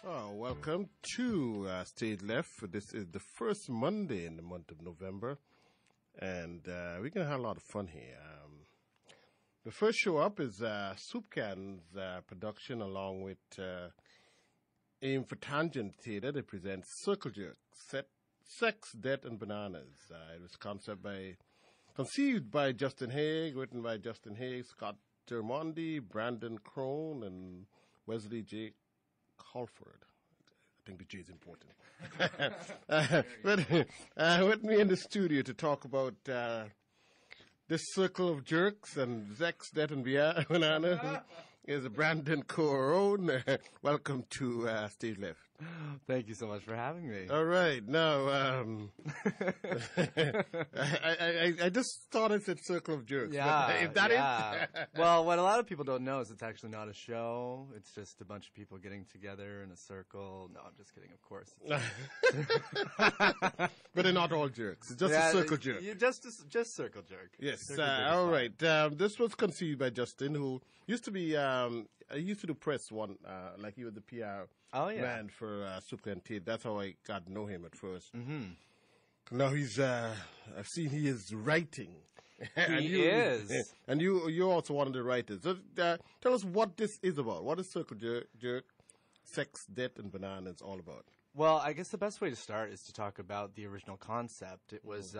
Oh, welcome to Stage Left. This is the first Monday in the month of November, and we're going to have a lot of fun here. The first show up is Soup Can's production along with Aim for Tangent Theater. They present Circle Jerk, Sex, Death, and Bananas. It was conceived by Justin Haig, written by Justin Haig, Scott Termondi, Brandon Crone, and Wesley J. Halford. I think the J is important. But with me in the studio to talk about this circle of jerks and sex, death, and banana is Brandon Crone. Welcome to Stage Left. Thank you so much for having me. All right. Now, I just thought I said circle of jerks. Yeah. If that is... Well, what a lot of people don't know is it's actually not a show. It's just a bunch of people getting together in a circle. No, I'm just kidding, of course. But they're not all jerks. It's just a circle jerk. Just circle jerk. Yes. All right. This was conceived by Justin, who used to be... I used to do press one, like he was the PR man for Super and Tate. That's how I got to know him at first. Mm-hmm. Now he's, I've seen he is writing. He is. And you're also one of the writers. So, tell us what this is about. What is Circle Jerk, Sex, Death, and Bananas all about? Well, I guess the best way to start is to talk about the original concept. It was,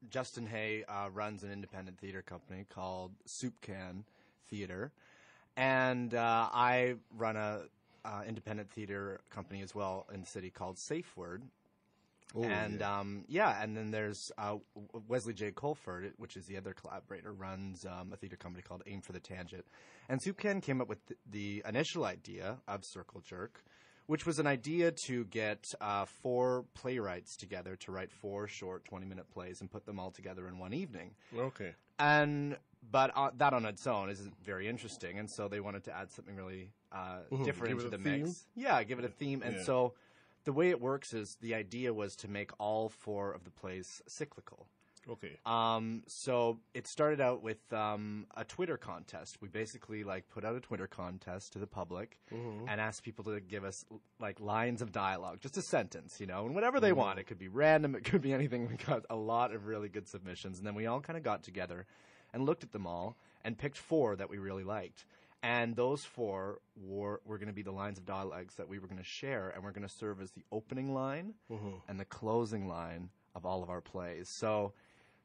Justin Hay runs an independent theater company called Soup Can Theater, and I run a independent theater company as well in the city called Safe Word. Oh, and and then there's Wesley J. Colford, which is the other collaborator, runs a theater company called Aim for the Tangent. And Soup Can came up with the initial idea of Circle Jerk, which was an idea to get 4 playwrights together to write 4 short 20-minute plays and put them all together in one evening. Okay. But that on its own isn't very interesting, and so they wanted to add something really different into the mix. Yeah, give it a theme. And so the way it works is the idea was to make all 4 of the plays cyclical. Okay. So it started out with a Twitter contest. We basically put out a Twitter contest to the public and asked people to give us lines of dialogue, just a sentence, and whatever they want. It could be random, it could be anything. We got a lot of really good submissions, and then we all kind of got together and looked at them all and picked 4 that we really liked. And those 4 were going to be the lines of dialogues that we were going to share, and we're going to serve as the opening line and the closing line of all of our plays. So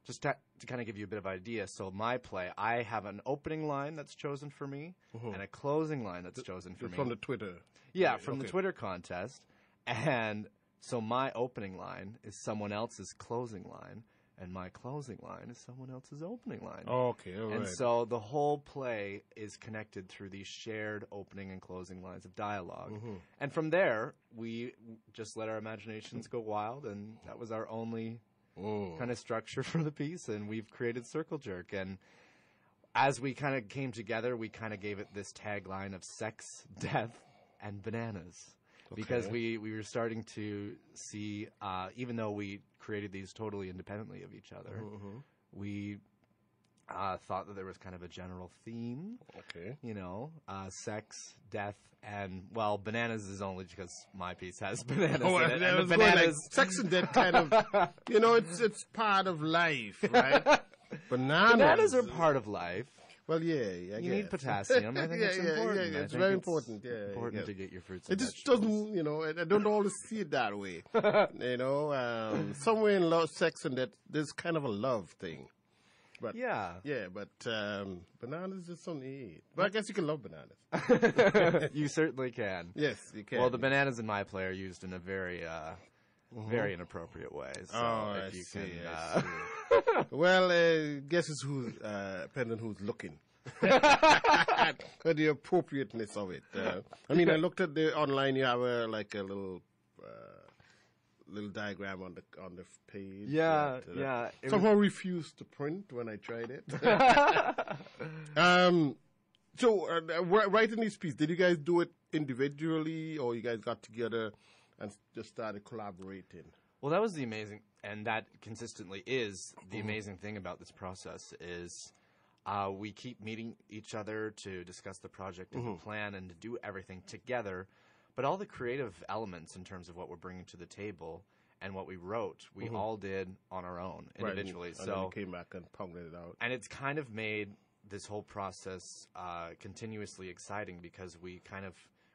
just to kind of give you a bit of idea, so my play, I have an opening line that's chosen for me and a closing line that's chosen for me. From the Twitter? Yeah, from the Twitter contest. And so my opening line is someone else's closing line, and my closing line is someone else's opening line. Okay, all right. And so the whole play is connected through these shared opening and closing lines of dialogue. And from there, we just let our imaginations go wild, and that was our only kind of structure for the piece, and we've created Circle Jerk. And as we kind of came together, we kind of gave it this tagline of sex, death, and bananas. Okay. Because we were starting to see, even though we created these totally independently of each other, we thought that there was kind of a general theme. Okay. Sex, death, and, well, bananas is only because my piece has bananas in it. And bananas... sex and death kind of, it's part of life, right? Bananas are part of life. Well, yeah, you need potassium. I think it's important. Yeah, it's very important. Yeah, important to get your fruits. It just doesn't, I don't always see it that way. Somewhere in love, sex and that, there's kind of a love thing. But bananas is something you eat. But I guess you can love bananas. You certainly can. Yes, you can. Well, the bananas in my play are used in a very inappropriate way. So I see. Well, guess it's depending who's looking. But the appropriateness of it. I looked at the online. You have a little diagram on the page. Yeah. Somehow refused to print when I tried it. So, writing this piece, did you guys do it individually, or you guys got together and just started collaborating? Well, that was the amazing, and that consistently is the amazing thing about this process is we keep meeting each other to discuss the project and the plan and to do everything together. But all the creative elements in terms of what we're bringing to the table and what we wrote, we all did on our own individually. Right. And then we came back and pounded it out. And it's kind of made this whole process continuously exciting because we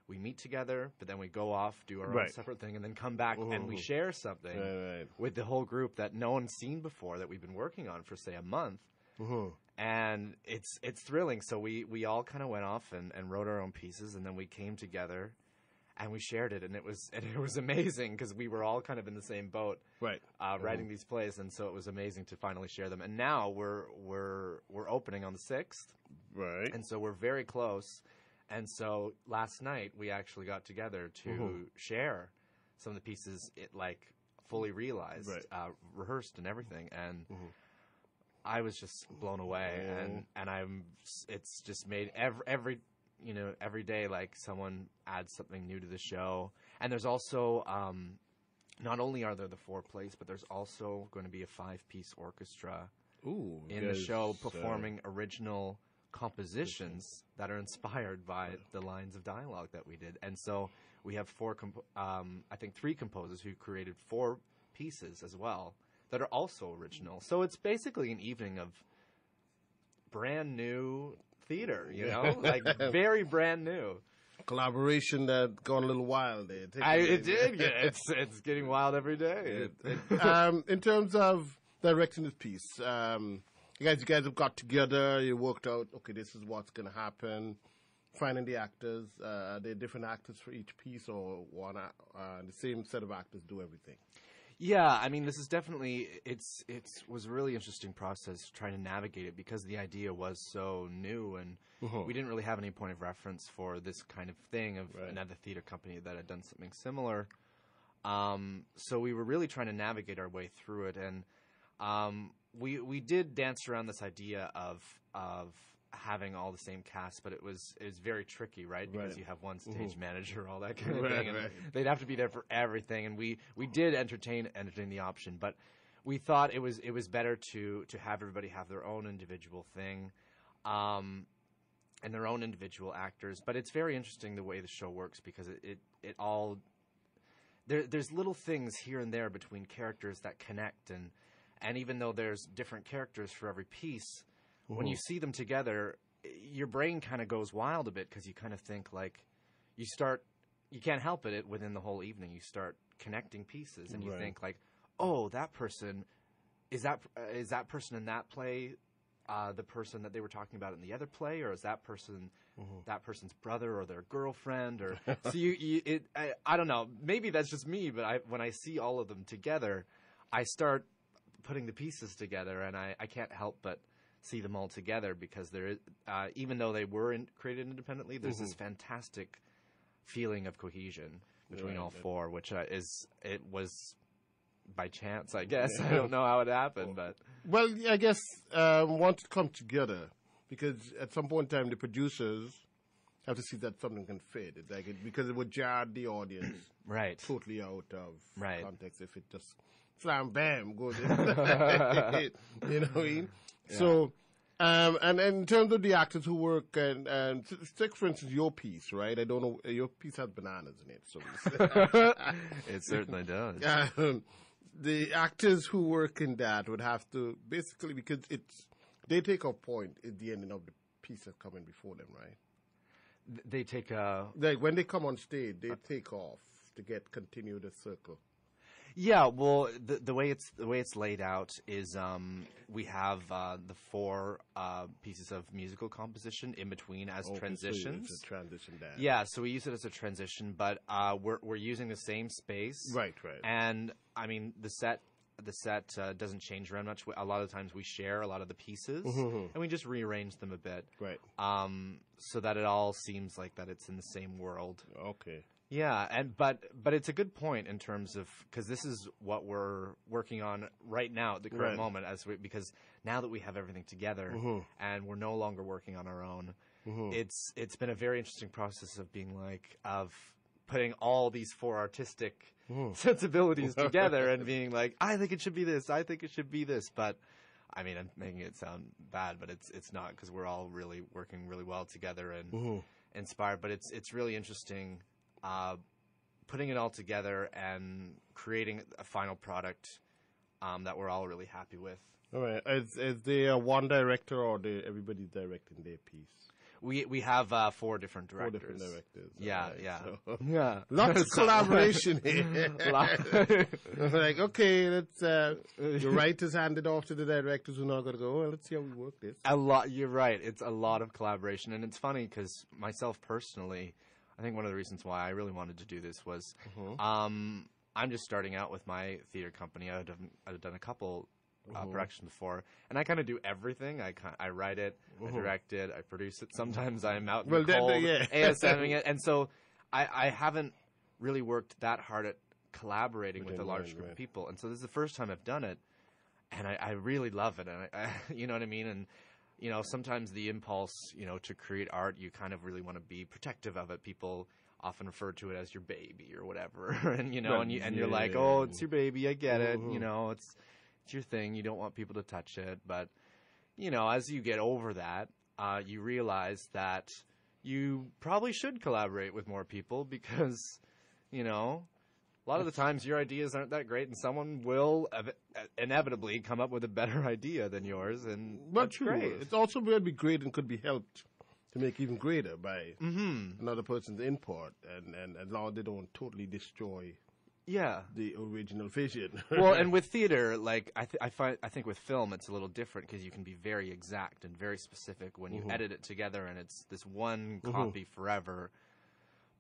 meet together, but then we go off, do our own separate thing, and then come back and we share something with the whole group that no one's seen before that we've been working on for, say, a month. And it's thrilling. So we all kind of went off and wrote our own pieces, and then we came together and we shared it, and it was amazing because we were all kind of in the same boat, writing these plays, and so it was amazing to finally share them. And now we're opening on the 6th, and so we're very close. And so last night we actually got together to share some of the pieces, fully realized, rehearsed, and everything, and I was just blown away, and it's just made every day, like, someone adds something new to the show. And there's also, not only are there the 4 plays, but there's also going to be a 5-piece orchestra in the show performing original compositions that are inspired by the lines of dialogue that we did. And so we have 3 composers who created 4 pieces as well that are also original. So it's basically an evening of brand new theater, like very brand new. Collaboration that gone a little wild there. It did. Yeah, it's getting wild every day. In terms of directing this piece, you guys have got together. You worked out, okay, this is what's going to happen. Finding the actors. Are there different actors for each piece, or one? The same set of actors do everything? Yeah, I mean, this is definitely it was a really interesting process trying to navigate it because the idea was so new, and we didn't really have any point of reference for this kind of thing of another theater company that had done something similar. So we were really trying to navigate our way through it, and we did dance around this idea of having all the same cast, but it was very tricky, right? Because you have one stage manager, all that kind of thing, and they'd have to be there for everything. And we did entertain the option, but we thought it was better to have everybody have their own individual thing, and their own individual actors. But it's very interesting the way the show works because it all there's little things here and there between characters that connect, and even though there's different characters for every piece. When you see them together, your brain kind of goes wild a bit because you kind of think like you can't help it within the whole evening. You start connecting pieces and you think like, oh, that person is that person in that play, the person that they were talking about in the other play, or is that person that person's brother or their girlfriend, or so I don't know. Maybe that's just me, but when I see all of them together, I start putting the pieces together, and I can't help but see them all together because there is, even though they were created independently, there's this fantastic feeling of cohesion between all 4, which it was by chance, I guess. I don't know how it happened, but I guess once it comes together, because at some point in time the producers have to see that something can fit. Because it would jar the audience totally out of context if it just slam bam goes in. You know what I mean? Yeah. So, and in terms of the actors who work, and take for instance your piece, right? I don't know, your piece has bananas in it, so it certainly does. The actors who work in that would have to basically, because they take a point at the ending of the piece that's coming before them, right? They take when they come on stage, they take off to continue the circle. Yeah, well, the way it's laid out is we have the 4 pieces of musical composition in between as transitions. So it's a transition dance. Yeah, so we use it as a transition, but we're using the same space. Right. And I mean the set doesn't change around much. A lot of times we share a lot of the pieces and we just rearrange them a bit. Right. So that it all seems like that it's in the same world. Okay. Yeah, but it's a good point in terms of because this is what we're working on right now at the current moment because now that we have everything together and we're no longer working on our own, it's been a very interesting process of putting all these 4 artistic sensibilities together and being like, I think it should be this, I think it should be this, but I mean I'm making it sound bad, but it's not because we're all really working really well together and inspired. But it's really interesting. putting it all together and creating a final product that we're all really happy with. All right. Is there one director or everybody's directing their piece? We have 4 different directors. 4 different directors. Yeah, right. yeah. So, yeah. Lots of collaboration here. Like, okay, let's your writers handed off to the directors who are not going to go, well, let's see how we work this. You're right. It's a lot of collaboration. And it's funny because myself personally, I think one of the reasons why I really wanted to do this was I'm just starting out with my theater company. I've done a couple production before, and I kind of do everything. I write it, I direct it, I produce it. Sometimes I'm out in the cold, ASMing it, and so I haven't really worked that hard at collaborating with a large group of people. And so this is the first time I've done it, and I really love it. And I you know what I mean? And sometimes the impulse, to create art, you kind of really want to be protective of it. People often refer to it as your baby or whatever, and you're like, oh, it's your baby, I get it, it's your thing. You don't want people to touch it. But, as you get over that, you realize that you probably should collaborate with more people because, a lot of the times your ideas aren't that great and someone will inevitably come up with a better idea than yours. And that's great. It's also going to be great and could be helped to make even greater by another person's input. And as long as they don't totally destroy the original vision. Well, and with theater, like I think with film, it's a little different because you can be very exact and very specific when you edit it together, and it's this one copy forever.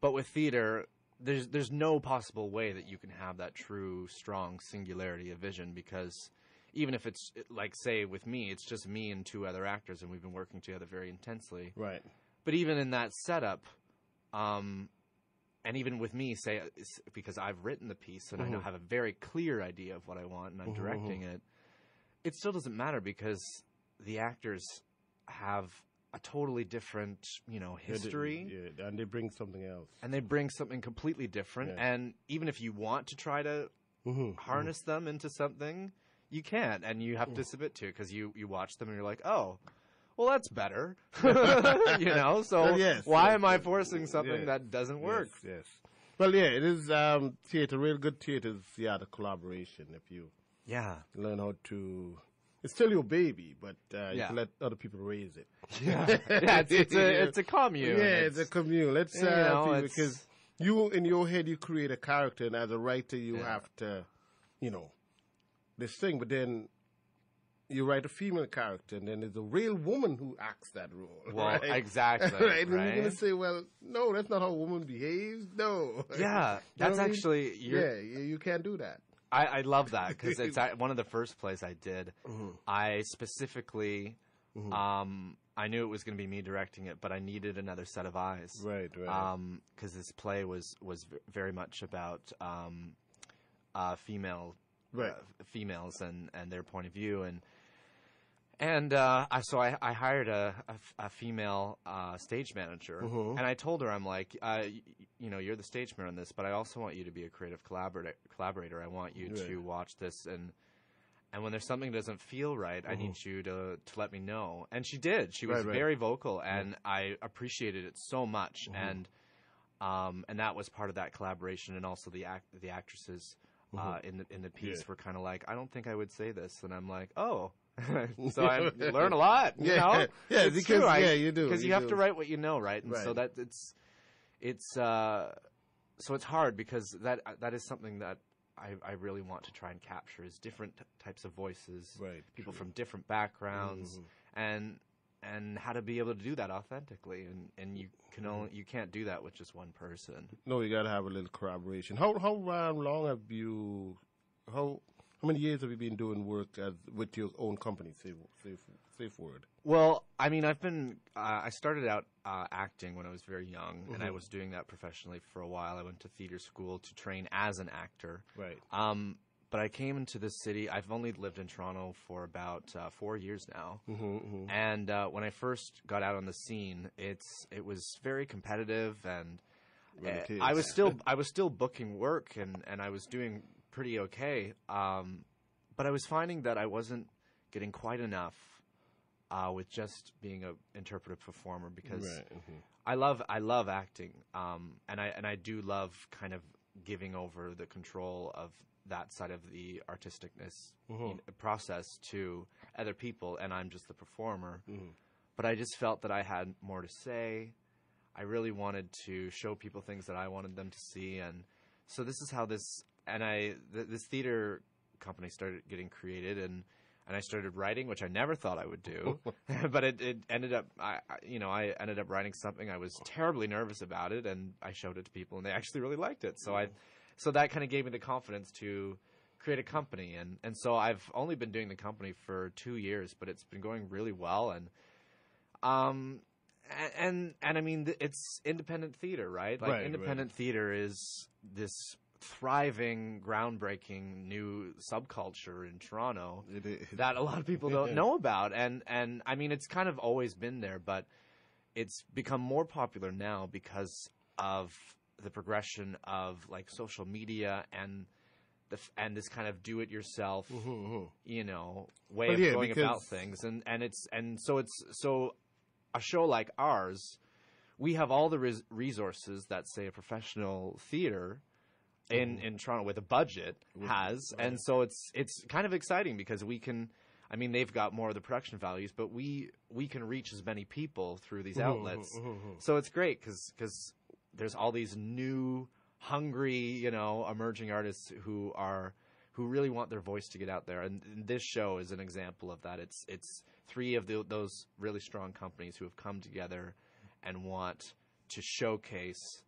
But with theater, there's no possible way that you can have that true, strong singularity of vision, because even if it's like, say, with me, it's just me and 2 other actors, and we've been working together very intensely. Right. But even in that setup, and even with me, say, because I've written the piece and I now have a very clear idea of what I want and I'm directing it, it still doesn't matter because the actors have a totally different, history. And they bring something else. And they bring something completely different. Yeah. And even if you want to try to harness them into something, you can't. And you have to submit to it because you watch them and you're like, oh, well, that's better, so why am I forcing something that doesn't work? Yes. Well, it is theater, real good theater is, the collaboration. If you learn how to, it's still your baby, but you can let other people raise it. It's a commune. Yeah, it's a commune. Let's, because you, in your head, you create a character, and as a writer, you have to, this thing, but then you write a female character, and then there's a real woman who acts that role. Well, right? Exactly. Right? And you're going to say, well, no, that's not how a woman behaves. No. Yeah, that's actually... you can't do that. I love that, because it's one of the first plays I did. I specifically... I knew it was going to be me directing it, but I needed another set of eyes. Right. Because this play was very much about females and their point of view, and so I hired a female stage manager, and I told her, I'm like, you're the stage manager on this, but I also want you to be a creative collaborator. I want you to watch this, and when there's something that doesn't feel right, I need you to let me know. And she did. She was very vocal, and I appreciated it so much, and that was part of that collaboration, and also the actresses. In the piece were kind of like, I don't think I would say this, and I'm like, oh, so I learn a lot, you know? Yeah, it's because true. You do, because you have to write what you know, right? And so that it's hard because that is something that I really want to try and capture is different types of voices, people from different backgrounds, and how to be able to do that authentically, and you can't do that with just one person. No, you got to have a little collaboration. How long have you? How many years have you been doing work with your own company, Safe Word? Well, I mean, I started out acting when I was very young, and I was doing that professionally for a while. I went to theater school to train as an actor. Right. But I came into this city. I've only lived in Toronto for about 4 years now. And when I first got out on the scene, it was very competitive, and I was still booking work, and I was doing pretty okay. But I was finding that I wasn't getting quite enough with just being an interpretive performer, because I love acting, and I do love kind of giving over the control of that side of the artisticness process to other people, and I'm just the performer. But I just felt that I had more to say. I really wanted to show people things that I wanted them to see, and so this is how this theater company started getting created, and I started writing, which I never thought I would do, but it ended up, I ended up writing something. I was terribly nervous about it, and I showed it to people, and they actually really liked it. So that kind of gave me the confidence to create a company, and so I've only been doing the company for 2 years, but it's been going really well, and I mean, it's independent theater, right? Like independent theater is this thriving, groundbreaking new subculture in Toronto that a lot of people don't know about. And I mean, it's kind of always been there, but it's become more popular now because of the progression of like social media and this kind of do-it-yourself, way of going about things. And so a show like ours, we have all the resources that, say, a professional theater in Toronto with a budget has, and so it's kind of exciting because we can. I mean, they've got more of the production values, but we can reach as many people through these outlets. So it's great because there's all these new, hungry, emerging artists who really want their voice to get out there, and this show is an example of that. It's three of those really strong companies who have come together and want to showcase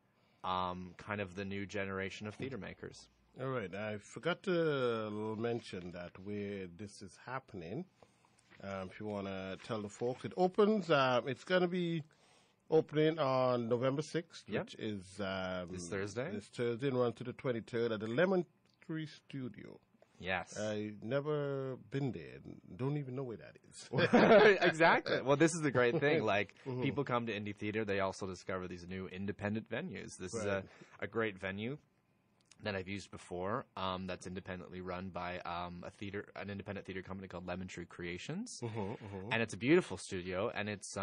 kind of the new generation of theater makers. All right. I forgot to mention that where this is happening. If you want to tell the folks, it opens. It's going to be opening on November 6th, which is this Thursday. This Thursday, and run to the 23rd at the Lemon Tree Studio. Yes. I've never been there. Don't even know where that is. Exactly. Well, this is the great thing. Like, people come to indie theater. They also discover these new independent venues. This is a great venue that I've used before that's independently run by an independent theater company called Lemon Tree Creations. And it's a beautiful studio, and it's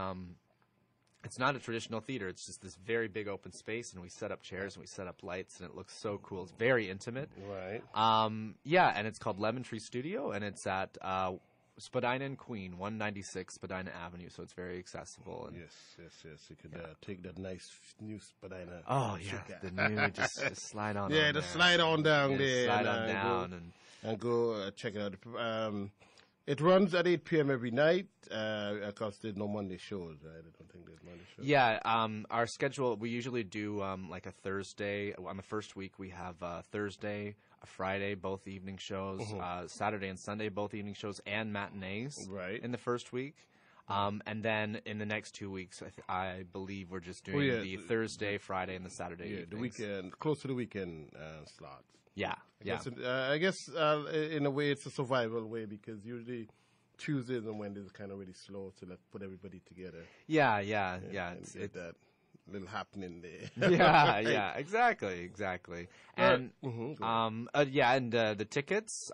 not a traditional theater. It's just this very big open space, and we set up chairs and we set up lights, and it looks so cool. It's very intimate. Right. And it's called Lemon Tree Studio, and it's at Spadina and Queen, 196 Spadina Avenue, so it's very accessible. And yes. You could take that nice new Spadina. Oh, yeah, the new, just slide on Yeah, on just there. slide on down there. Slide on down. And go check it out. It runs at 8 p.m. every night. Of course, there's no Monday shows, right? I don't think there's Monday shows. Yeah, our schedule, we usually do like a Thursday. On the first week, we have a Thursday, a Friday, both evening shows, Saturday and Sunday, both evening shows, and matinees in the first week. And then in the next 2 weeks, I believe we're just doing the Thursday, Friday, and the Saturday evenings. The weekend, close to the weekend slots. Yeah. I guess in a way it's a survival way because usually Tuesdays and Wednesdays are kind of really slow, so let's put everybody together. Yeah. It's that little happening there. yeah, exactly. And the tickets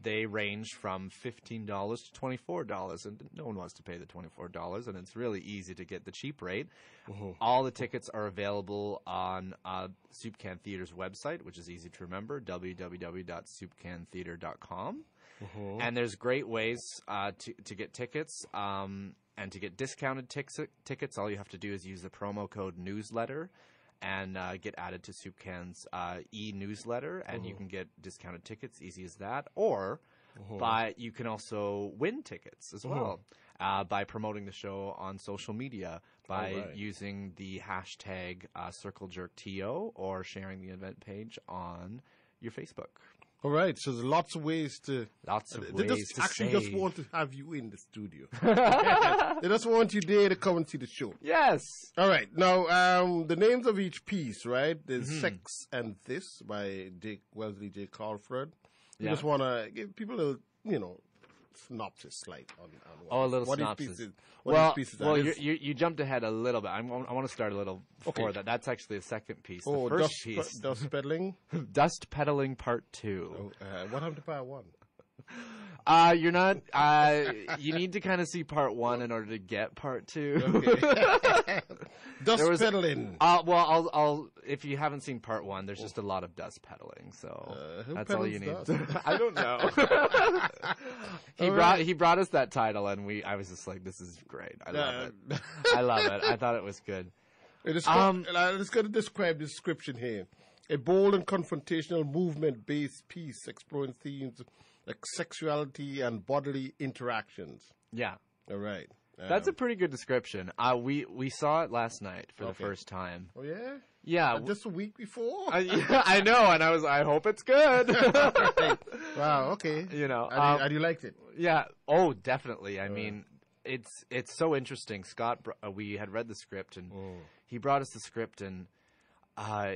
they range from $15 to $24, and no one wants to pay the $24, and it's really easy to get the cheap rate. All the tickets are available on Soup Can Theater's website, which is easy to remember, www.soupcantheater.com. And there's great ways to get tickets. And to get discounted tickets, all you have to do is use the promo code newsletter and get added to Soup Can's e-newsletter, and you can get discounted tickets, easy as that. Or you can also win tickets as well by promoting the show on social media, by using the hashtag CircleJerkTO or sharing the event page on your Facebook. All right, so there's lots of ways to... They just want to have you in the studio. They just want you there to come and see the show. Yes. All right, now, the names of each piece, right? There's Sex and This by Wesley J. Crawford. You just want to give people a, synopsis, like, on a little synopsis. You jumped ahead a little bit. I want to start a little before that. That's actually the second piece. The first piece. Dust Peddling? Dust Peddling Part 2. What happened to Part 1? You're not. You need to kind of see part 1 in order to get part 2. Okay. Dust pedaling. Well, I'll. If you haven't seen part 1, there's just a lot of dust pedaling. So that's all you need. I don't know. He brought us that title, and I was just like, this is great. I love it. I love it. I thought it was good. Let's go to describe the description here. A bold and confrontational movement-based piece exploring themes like sexuality and bodily interactions. Yeah. All right. That's a pretty good description. We saw it last night for the first time. Oh, yeah? Yeah. Just a week before? I know, and I hope it's good. Wow, okay. You know. And you liked it? Yeah. Oh, definitely. I mean, it's so interesting. Scott, we had read the script, and he brought us the script, and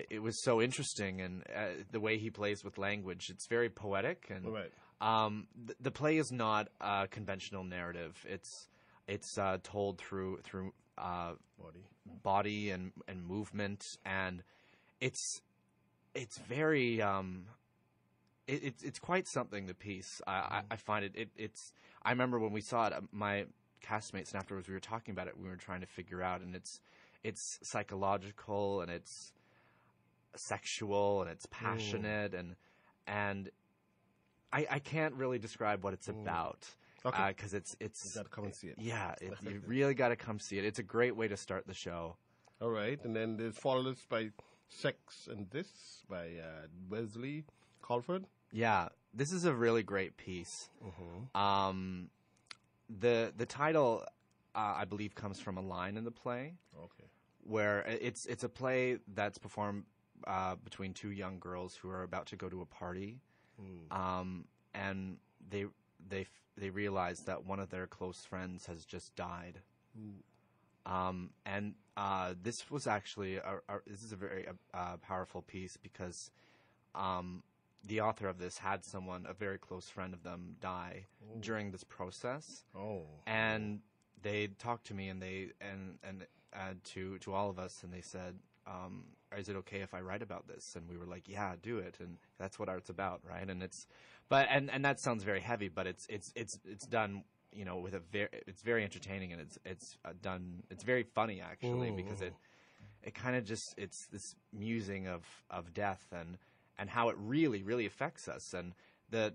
it was so interesting, and the way he plays with language, it's very poetic, and the play is not a conventional narrative. It's told through body and movement, and it's very it's quite something. The piece, I find it's. I remember when we saw it, my castmates, and afterwards we were talking about it. We were trying to figure out, and it's psychological, and it's sexual, and it's passionate, and I can't really describe what it's about. Because it's you gotta come and see it. Yeah, you really gotta come see it. It's a great way to start the show. All right, and then there's followed by Sex and This by Wesley Colford. Yeah, this is a really great piece. The title, I believe, comes from a line in the play. Okay. Where it's a play that's performed between 2 young girls who are about to go to a party, and they realize that one of their close friends has just died. And this was actually this is a very powerful piece because the author of this had a very close friend of them, die during this process. And they talked to me, and to all of us, and they said, is it okay if I write about this? And we were like, yeah, do it. And that's what art's about, right? And and that sounds very heavy, but it's done, you know, with it's very entertaining, and it's very funny actually, because it kind of just, it's this musing of death and how it really, really affects us. And the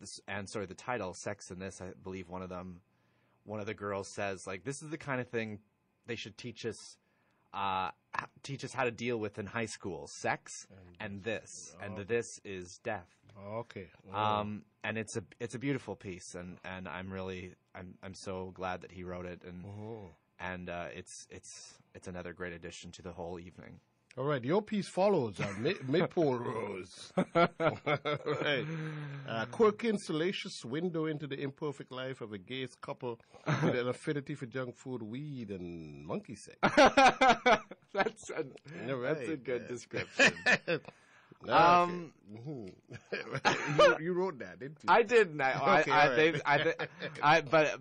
title, Sex and This, I believe one of the girls says, like, this is the kind of thing they should teach us how to deal with in high school: sex and this, and this is death. Okay. And it's a beautiful piece, and I'm so glad that he wrote it, and it's another great addition to the whole evening. All right, your piece follows Maypole Rose. Right. Quirky and salacious window into the imperfect life of a gay couple with an affinity for junk food, weed, and monkey sex. That's a good description. You wrote that, didn't you? I didn't.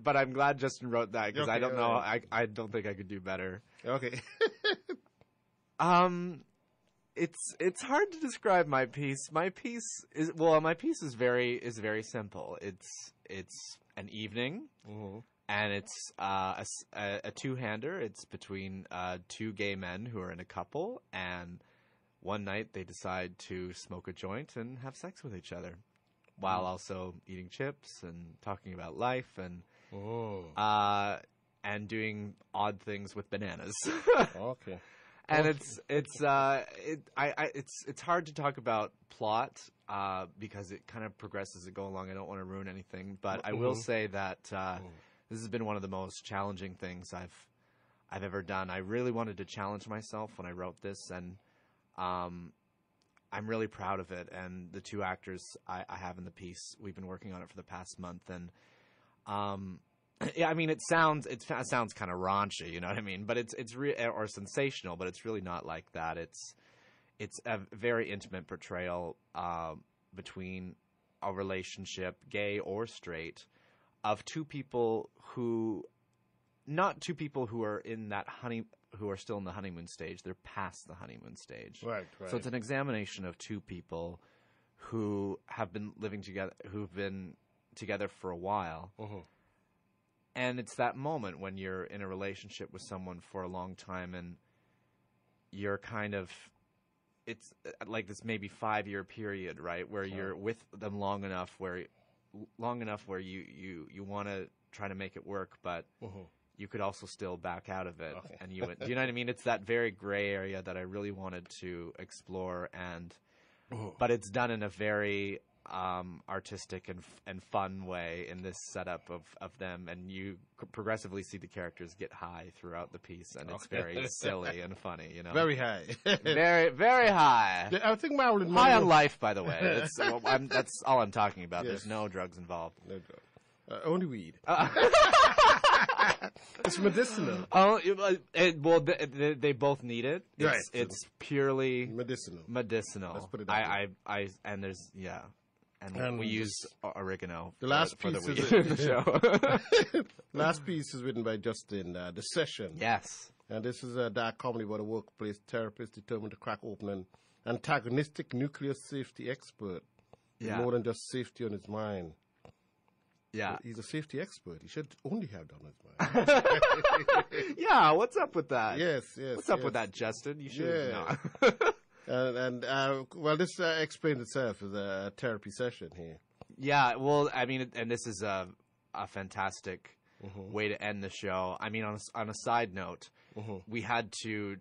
But I'm glad Justin wrote that, because I don't know. I don't think I could do better. Okay. It's hard to describe my piece. My piece is very simple. It's an evening, and it's a two-hander. It's between 2 gay men who are in a couple, and one night they decide to smoke a joint and have sex with each other, while also eating chips and talking about life and doing odd things with bananas. Okay. And it's hard to talk about plot because it kind of progresses as it go along. I don't want to ruin anything, but I will say that this has been one of the most challenging things I've ever done. I really wanted to challenge myself when I wrote this, and I'm really proud of it. And the 2 actors I have in the piece, we've been working on it for the past month, and yeah, I mean, it sounds kind of raunchy, you know what I mean? But it's or sensational, but it's really not like that. It's a very intimate portrayal between a relationship, gay or straight, of 2 people who, not 2 people who are in that who are still in the honeymoon stage. They're past the honeymoon stage. Right. So it's an examination of 2 people who have been living together, who've been together for a while. And it's that moment when you're in a relationship with someone for a long time and you're kind of, it's like this maybe 5-year period, right, where you're with them long enough where you want to try to make it work, but you could also still back out of it. And you know what I mean? It's that very gray area that I really wanted to explore, but it's done in a very artistic and fun way in this setup of them, and you progressively see the characters get high throughout the piece, and it's very silly and funny, you know. Very high. Very, very high. I think Marilyn High Monroe... on life, by the way. That's all I'm talking about. Yes. There's no drugs involved. No drugs. Only weed. It's medicinal. Oh, they both need it. It's purely medicinal. Let's put it that way. And there's and we use oregano. The last for piece the is in the show. Last piece is written by Justin. The Session. Yes. And this is a dark comedy about a workplace therapist determined to crack open an antagonistic nuclear safety expert. Yeah. More than just safety on his mind. Yeah. He's a safety expert. He should only have that on his mind. Yeah, what's up with that? Yes. What's up with that, Justin? You should well, this explains itself as a therapy session here. Yeah, well, I mean, and this is a fantastic way to end the show. I mean, on a side note, we had to,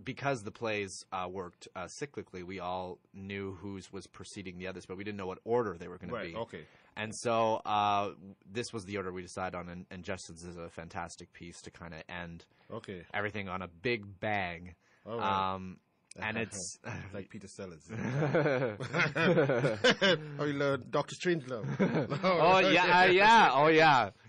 because the plays worked cyclically, we all knew whose was preceding the others, but we didn't know what order they were going to be. Okay. And so this was the order we decided on, and Justin's is a fantastic piece to kind of end everything on a big bang. All right. And it's like Peter Sellers. Oh, you learned Dr. Strangelove.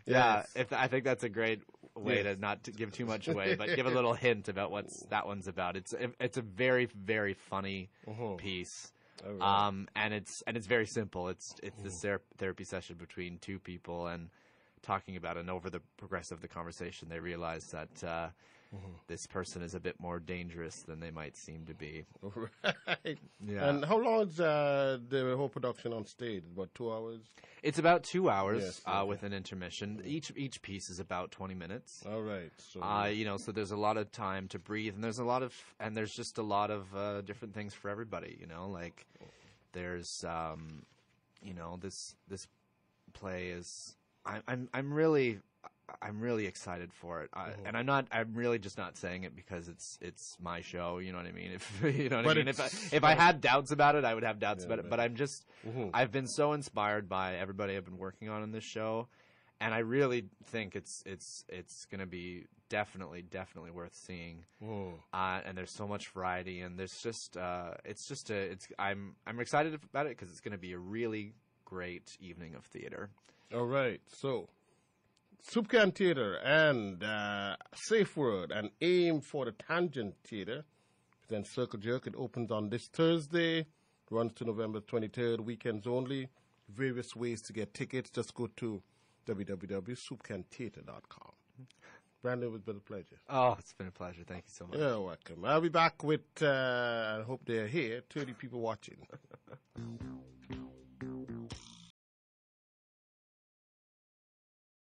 Yes. I think that's a great way to not to give too much away, but give a little hint about what that one's about. It's a very, very funny piece. Right. And it's very simple. It's this therapy session between two people and talking about it. And over the progress of the conversation, they realize that this person is a bit more dangerous than they might seem to be. Right. Yeah. And how long is the whole production on stage? About 2 hours? It's about 2 hours with an intermission. Each piece is about 20 minutes. All right. So so there's a lot of time to breathe, and there's just a lot of different things for everybody. You know, like there's this play is I'm really excited for it, and I'm really just not saying it because it's my show. You know what I mean? If I had doubts about it, I would have doubts about it. But I'm just I've been so inspired by everybody I've been working on in this show, and I really think it's going to be definitely worth seeing. And there's so much variety, and there's just I'm excited about it because it's going to be a really great evening of theater. All right, so. Soup Can Theater and Safe Word and Aim for the Tangent Theater. Then Circle Jerk. It opens on this Thursday, runs to November 23rd, weekends only. Various ways to get tickets. Just go to www.soupcantheater.com. Brandon, it's been a pleasure. Oh, it's been a pleasure. Thank you so much. You're welcome. I'll be back with, I hope they're here, 30 people watching.